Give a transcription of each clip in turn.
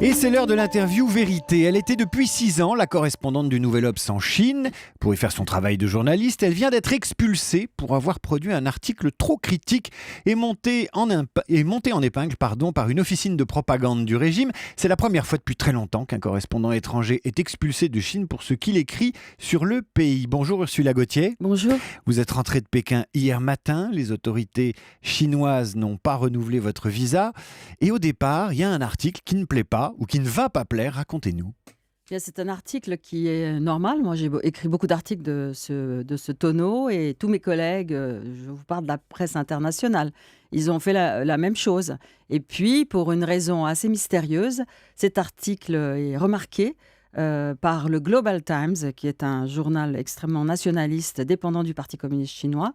Et c'est l'heure de l'interview vérité. Elle était depuis 6 ans la correspondante du Nouvel Obs en Chine. Pour y faire son travail de journaliste, elle vient d'être expulsée pour avoir produit un article trop critique et monté en épingle par une officine de propagande du régime. C'est la première fois depuis très longtemps qu'un correspondant étranger est expulsé de Chine pour ce qu'il écrit sur le pays. Bonjour Ursula Gauthier. Bonjour. Vous êtes rentrée de Pékin hier matin. Les autorités chinoises n'ont pas renouvelé votre visa. Et au départ, il y a un article qui ne plaît pas ou qui ne va pas plaire. Racontez-nous. Bien, c'est un article qui est normal. Moi, j'ai écrit beaucoup d'articles de ce tonneau et tous mes collègues, je vous parle de la presse internationale, ils ont fait la même chose. Et puis, pour une raison assez mystérieuse, cet article est remarqué par le Global Times, qui est un journal extrêmement nationaliste dépendant du Parti communiste chinois,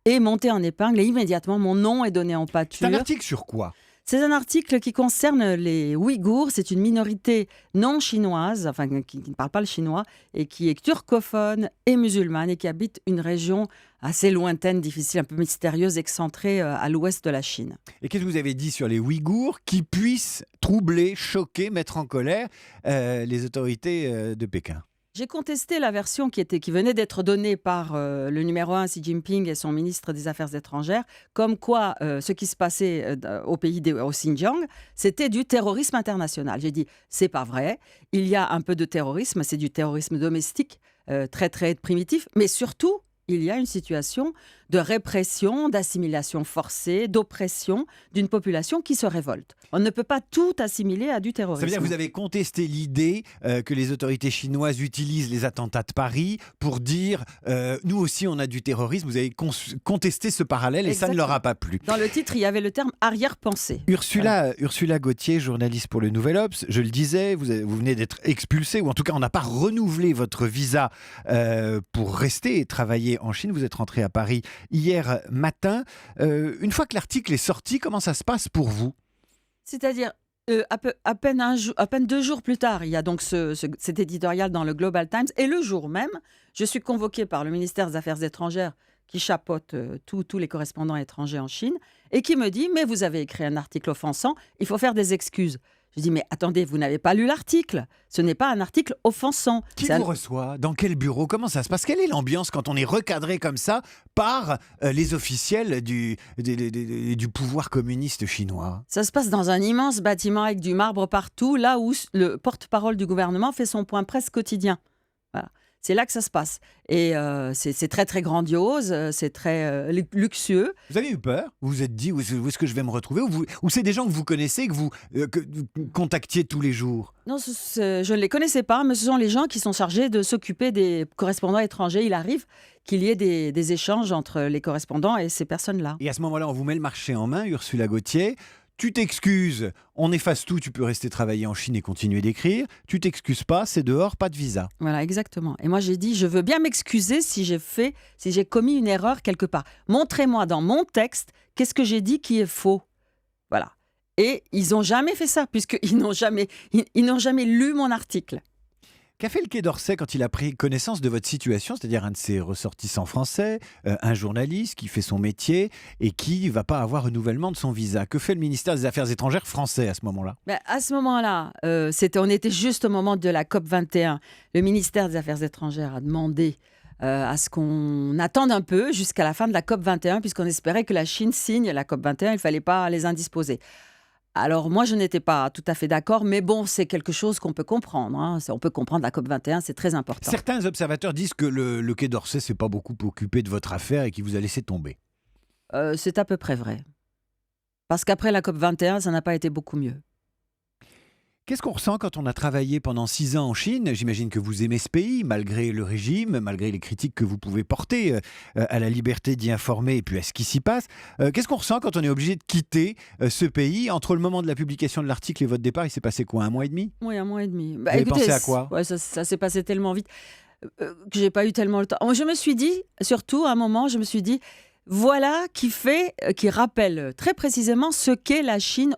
et monté en épingle. Et immédiatement, mon nom est donné en pâture. C'est un article sur quoi ? C'est un article qui concerne les Ouïghours. C'est une minorité non chinoise, enfin qui ne parle pas le chinois, et qui est turcophone et musulmane, et qui habite une région assez lointaine, difficile, un peu mystérieuse, excentrée à l'ouest de la Chine. Et qu'est-ce que vous avez dit sur les Ouïghours qui puissent troubler, choquer, mettre en colère les autorités de Pékin ? J'ai contesté la version qui venait d'être donnée par le numéro 1 Xi Jinping et son ministre des Affaires étrangères, comme quoi ce qui se passait au Xinjiang, c'était du terrorisme international. J'ai dit, c'est pas vrai, il y a un peu de terrorisme, c'est du terrorisme domestique, très très primitif, mais surtout, il y a une situation de répression, d'assimilation forcée, d'oppression d'une population qui se révolte. On ne peut pas tout assimiler à du terrorisme. Ça veut dire que vous avez contesté l'idée que les autorités chinoises utilisent les attentats de Paris pour dire nous aussi on a du terrorisme. Vous avez contesté ce parallèle et Exactement. ça ne leur a pas plu. Dans le titre, il y avait le terme arrière-pensée. Ursula Gauthier, journaliste pour le Nouvel Obs, je le disais, vous venez d'être expulsée, ou en tout cas on n'a pas renouvelé votre visa pour rester et travailler en Chine. Vous êtes rentrée à Paris hier matin. Une fois que l'article est sorti, comment ça se passe pour vous ? C'est-à-dire, à peine 2 jours plus tard, il y a donc cet éditorial dans le Global Times. Et le jour même, je suis convoquée par le ministère des Affaires étrangères qui chapeaute tous les correspondants étrangers en Chine et qui me dit « Mais vous avez écrit un article offensant, il faut faire des excuses ». Je dis « Mais attendez, vous n'avez pas lu l'article. Ce n'est pas un article offensant. » Qui vous reçoit ? Dans quel bureau ? Comment ça se passe ? Quelle est l'ambiance quand on est recadré comme ça par les officiels du pouvoir communiste chinois ? Ça se passe dans un immense bâtiment avec du marbre partout, là où le porte-parole du gouvernement fait son point presse quotidien. Voilà. C'est là que ça se passe. Et c'est très, très grandiose, c'est très luxueux. Vous avez eu peur ? Vous vous êtes dit, où est-ce que je vais me retrouver ? Ou c'est des gens que vous connaissez, que vous contactiez tous les jours ? Non, je ne les connaissais pas, mais ce sont les gens qui sont chargés de s'occuper des correspondants étrangers. Il arrive qu'il y ait des échanges entre les correspondants et ces personnes-là. Et à ce moment-là, on vous met le marché en main, Ursula Gauthier. Tu t'excuses, on efface tout, tu peux rester travailler en Chine et continuer d'écrire. Tu t'excuses pas, c'est dehors, pas de visa. Voilà, exactement. Et moi, j'ai dit, je veux bien m'excuser si j'ai commis une erreur quelque part. Montrez-moi dans mon texte qu'est-ce que j'ai dit qui est faux. Voilà. Et ils n'ont jamais fait ça, puisqu'ils n'ont jamais lu mon article. Qu'a fait le Quai d'Orsay quand il a pris connaissance de votre situation, c'est-à-dire un de ses ressortissants français, un journaliste qui fait son métier et qui ne va pas avoir renouvellement de son visa ? Que fait le ministère des Affaires étrangères français à ce moment-là ? À ce moment-là, on était juste au moment de la COP21. Le ministère des Affaires étrangères a demandé à ce qu'on attende un peu jusqu'à la fin de la COP21, puisqu'on espérait que la Chine signe la COP21, il ne fallait pas les indisposer. Alors moi, je n'étais pas tout à fait d'accord, mais bon, c'est quelque chose qu'on peut comprendre. Hein. On peut comprendre la COP21, c'est très important. Certains observateurs disent que le Quai d'Orsay ne s'est pas beaucoup occupé de votre affaire et qu'il vous a laissé tomber. C'est à peu près vrai. Parce qu'après la COP21, ça n'a pas été beaucoup mieux. Qu'est-ce qu'on ressent quand on a travaillé pendant 6 ans en Chine ? J'imagine que vous aimez ce pays, malgré le régime, malgré les critiques que vous pouvez porter à la liberté d'y informer et puis à ce qui s'y passe. Qu'est-ce qu'on ressent quand on est obligé de quitter ce pays ? Entre le moment de la publication de l'article et votre départ, il s'est passé quoi ? 1 mois et demi ? Oui, 1 mois et demi. Vous avez pensé à quoi ? Ouais, ça s'est passé tellement vite que j'ai pas eu tellement le temps. Je me suis dit, surtout à un moment, voilà qui rappelle très précisément ce qu'est la Chine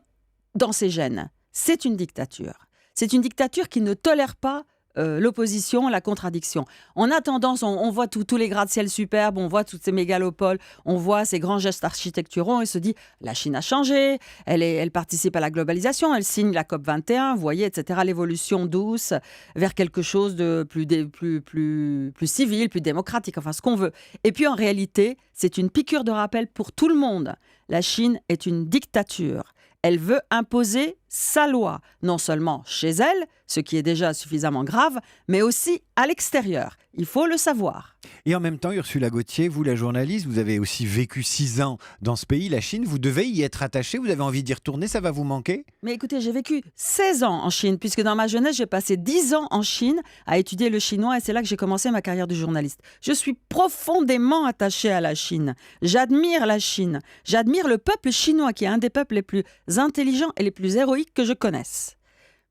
dans ses gènes. C'est une dictature. C'est une dictature qui ne tolère pas l'opposition, la contradiction. On a tendance, on voit tous les gratte-ciel superbes, on voit toutes ces mégalopoles, on voit ces grands gestes architecturaux et se dit la Chine a changé, elle participe à la globalisation, elle signe la COP 21, vous voyez, etc. L'évolution douce vers quelque chose de plus civil, plus démocratique, enfin ce qu'on veut. Et puis en réalité, c'est une piqûre de rappel pour tout le monde. La Chine est une dictature. Elle veut imposer sa loi, non seulement chez elle, ce qui est déjà suffisamment grave, mais aussi à l'extérieur. Il faut le savoir. Et en même temps, Ursula Gauthier, vous la journaliste, vous avez aussi vécu 6 ans dans ce pays, la Chine. Vous devez y être attaché, vous avez envie d'y retourner, ça va vous manquer? Mais écoutez, j'ai vécu 16 ans en Chine, puisque dans ma jeunesse, j'ai passé 10 ans en Chine à étudier le chinois et c'est là que j'ai commencé ma carrière de journaliste. Je suis profondément attachée à la Chine. J'admire la Chine. J'admire le peuple chinois qui est un des peuples les plus intelligents et les plus héroïques que je connaisse.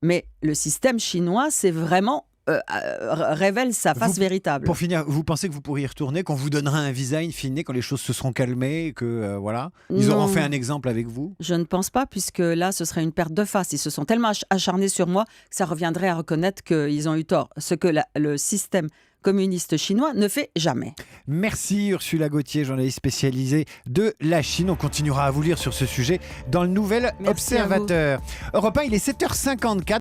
Mais le système chinois, c'est vraiment révèle sa face véritable. Pour finir, vous pensez que vous pourriez y retourner, qu'on vous donnera un visa in fine, quand les choses se seront calmées, que voilà, ils auront fait un exemple avec vous? Je ne pense pas, puisque là, ce serait une perte de face. Ils se sont tellement acharnés sur moi que ça reviendrait à reconnaître qu'ils ont eu tort. Ce que le système communiste chinois ne fait jamais. Merci Ursula Gauthier, journaliste spécialisée de la Chine. On continuera à vous lire sur ce sujet dans le Nouvel Merci Observateur. Europe 1, il est 7h54.